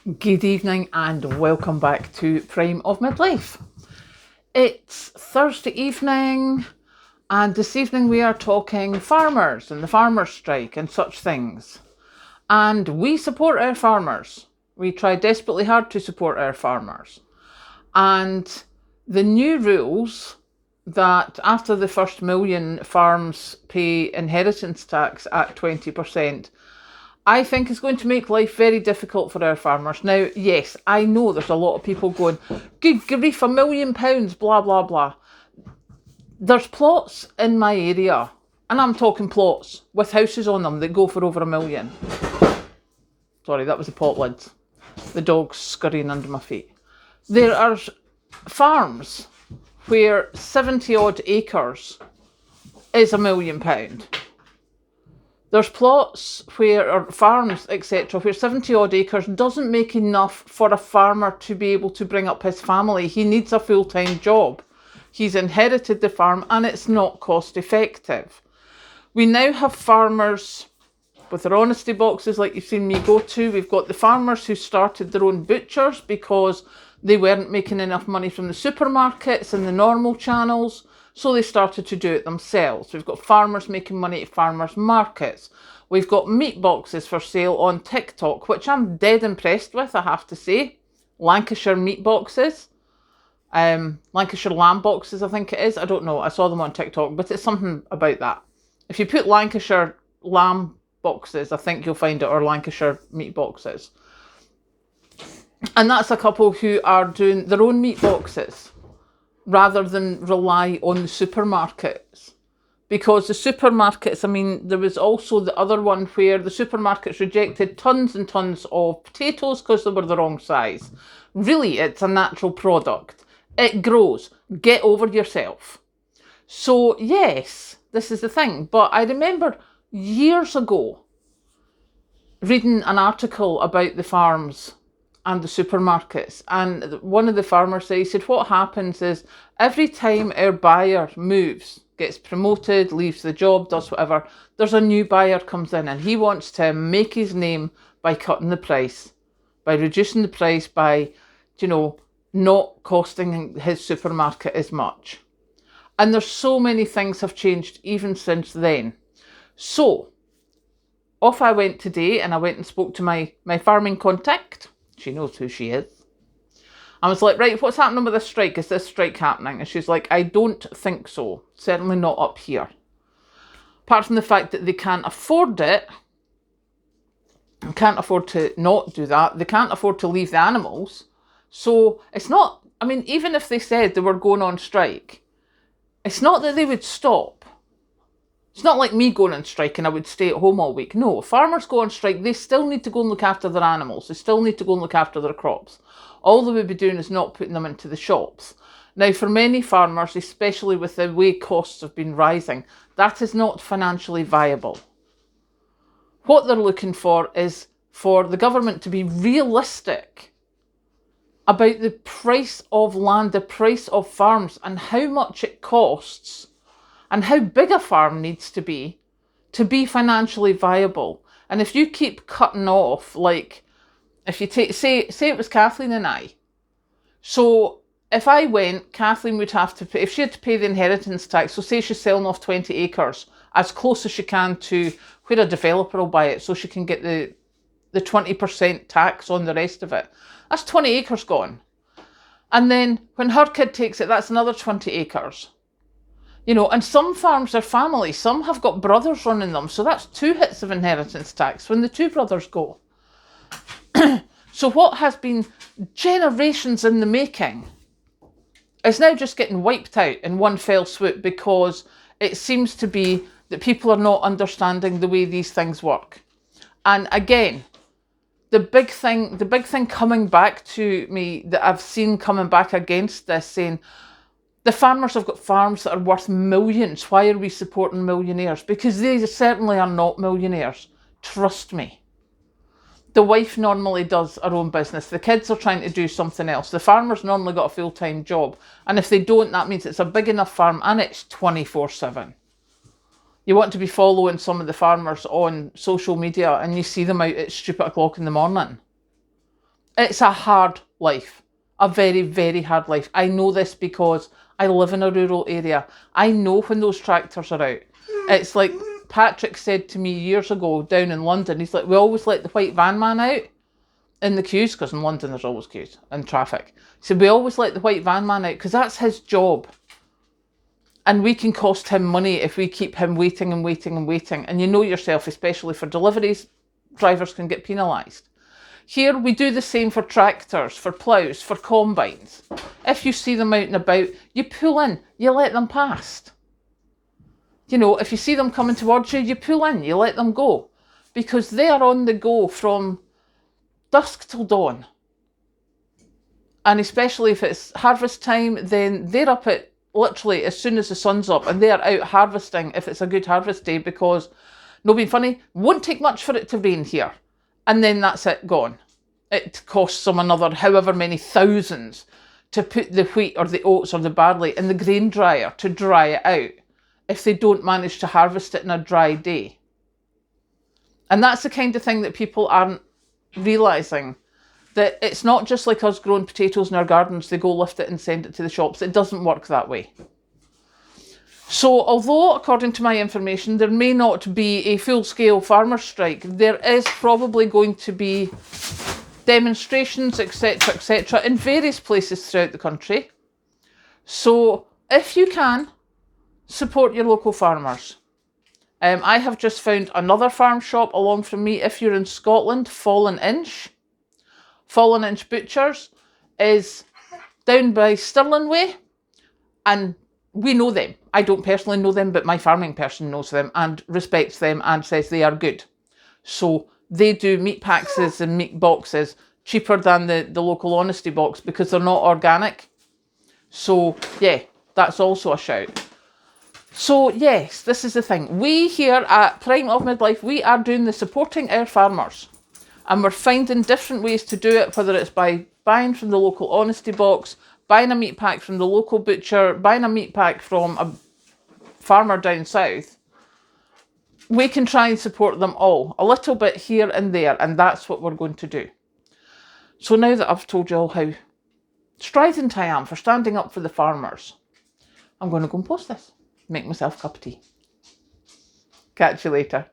Good evening and welcome back to Prime of Midlife. It's Thursday evening and this evening we are talking farmers and the farmers' strike and such things. And we support our farmers. We try desperately hard to support our farmers. And the new rules that after the first million farms pay inheritance tax at 20%, I think is going to make life very difficult for our farmers. Now, yes, I know there's a lot of people going, good grief, £1 million, blah, blah, blah. There's plots in my area, and I'm talking plots with houses on them that go for over £1 million. Sorry, that was the pot lids. The dog's scurrying under my feet. There are farms where 70 odd acres is £1 million. There's plots or farms, etc., where 70 odd acres doesn't make enough for a farmer to be able to bring up his family. He needs a full-time job. He's inherited the farm and it's not cost effective. We now have farmers with their honesty boxes like you've seen me go to. We've got the farmers who started their own butchers because they weren't making enough money from the supermarkets and the normal channels. So they started to do it themselves. We've got farmers making money at farmers markets. We've got meat boxes for sale on TikTok, which I'm dead impressed with, I have to say. Lancashire meat boxes. Lancashire lamb boxes, I think it is. I don't know. I saw them on TikTok, but it's something about that. If you put Lancashire lamb boxes, I think you'll find it, or Lancashire meat boxes. And that's a couple who are doing their own meat boxes, rather than rely on the supermarkets. Because the supermarkets, I mean, there was also the other one where the supermarkets rejected tons and tons of potatoes because they were the wrong size. Really, it's a natural product. It grows. Get over yourself. So, yes, this is the thing. But I remember years ago reading an article about the farms and the supermarkets, and one of the farmers said, he said, what happens is every time our buyer moves, gets promoted, leaves the job, does whatever, there's a new buyer comes in and he wants to make his name by cutting the price, by reducing the price, by, not costing his supermarket as much. And there's so many things have changed even since then. So off I went today and I went and spoke to my farming contact. She knows who she is. I was like, right, what's happening with this strike? Is this strike happening? And she's like, I don't think so. Certainly not up here. Apart from the fact that they can't afford it, and can't afford to not do that, they can't afford to leave the animals. So it's not, I mean, even if they said they were going on strike, it's not that they would stop. It's not like me going on strike and I would stay at home all week. No, farmers go on strike, they still need to go and look after their animals. They still need to go and look after their crops. All they would be doing is not putting them into the shops. Now, for many farmers, especially with the way costs have been rising, that is not financially viable. What they're looking for is for the government to be realistic about the price of land, the price of farms, and how much it costs, and how big a farm needs to be financially viable. And if you keep cutting off, like if you take, say it was Kathleen and I. So if I went, Kathleen would have to pay, if she had to pay the inheritance tax, so say she's selling off 20 acres, as close as she can to where a developer will buy it, so she can get the 20% tax on the rest of it. That's 20 acres gone. And then when her kid takes it, that's another 20 acres. And some farms are family. Some have got brothers running them. So that's 2 hits of inheritance tax when the 2 brothers go. So what has been generations in the making is now just getting wiped out in one fell swoop, because it seems to be that people are not understanding the way these things work. And again, the big thing coming back to me that I've seen coming back against this, saying, the farmers have got farms that are worth millions. Why are we supporting millionaires? Because they certainly are not millionaires. Trust me. The wife normally does her own business. The kids are trying to do something else. The farmer's normally got a full-time job. And if they don't, that means it's a big enough farm and it's 24/7. You want to be following some of the farmers on social media and you see them out at stupid o'clock in the morning. It's a hard life, a very, very hard life. I know this because I live in a rural area. I know when those tractors are out. It's like Patrick said to me years ago down in London, he's like, we always let the white van man out in the queues, because in London there's always queues and traffic. So we always let the white van man out because that's his job. And we can cost him money if we keep him waiting and waiting and waiting. And you know yourself, especially for deliveries, drivers can get penalised. Here we do the same for tractors, for ploughs, for combines. If you see them out and about, you pull in, you let them past. You know, if you see them coming towards you, you pull in, you let them go. Because they are on the go from dusk till dawn. And especially if it's harvest time, then they're up at literally as soon as the sun's up, and they're out harvesting if it's a good harvest day, because, no being funny, won't take much for it to rain here. And then that's it, gone. It costs them another however many thousands to put the wheat or the oats or the barley in the grain dryer to dry it out if they don't manage to harvest it in a dry day. And that's the kind of thing that people aren't realising, that it's not just like us growing potatoes in our gardens, they go lift it and send it to the shops. It doesn't work that way. So although, according to my information, there may not be a full-scale farmers' strike, there is probably going to be demonstrations, etc., in various places throughout the country. So if you can, support your local farmers. I have just found another farm shop along from me. If you're in Scotland, Fallen Inch Butchers is down by Stirling Way, and we know them. I don't personally know them, but my farming person knows them and respects them and says they are good. So they do meat paxes and meat boxes cheaper than the local honesty box because they're not organic. So yeah, that's also a shout. So yes, this is the thing. We here at Prime of Midlife, we are doing the supporting our farmers. And we're finding different ways to do it, whether it's by buying from the local honesty box, buying a meat pack from the local butcher, buying a meat pack from a farmer down south. We can try and support them all, a little bit here and there, and that's what we're going to do. So now that I've told you all how strident I am for standing up for the farmers, I'm going to go and post this, make myself a cup of tea. Catch you later.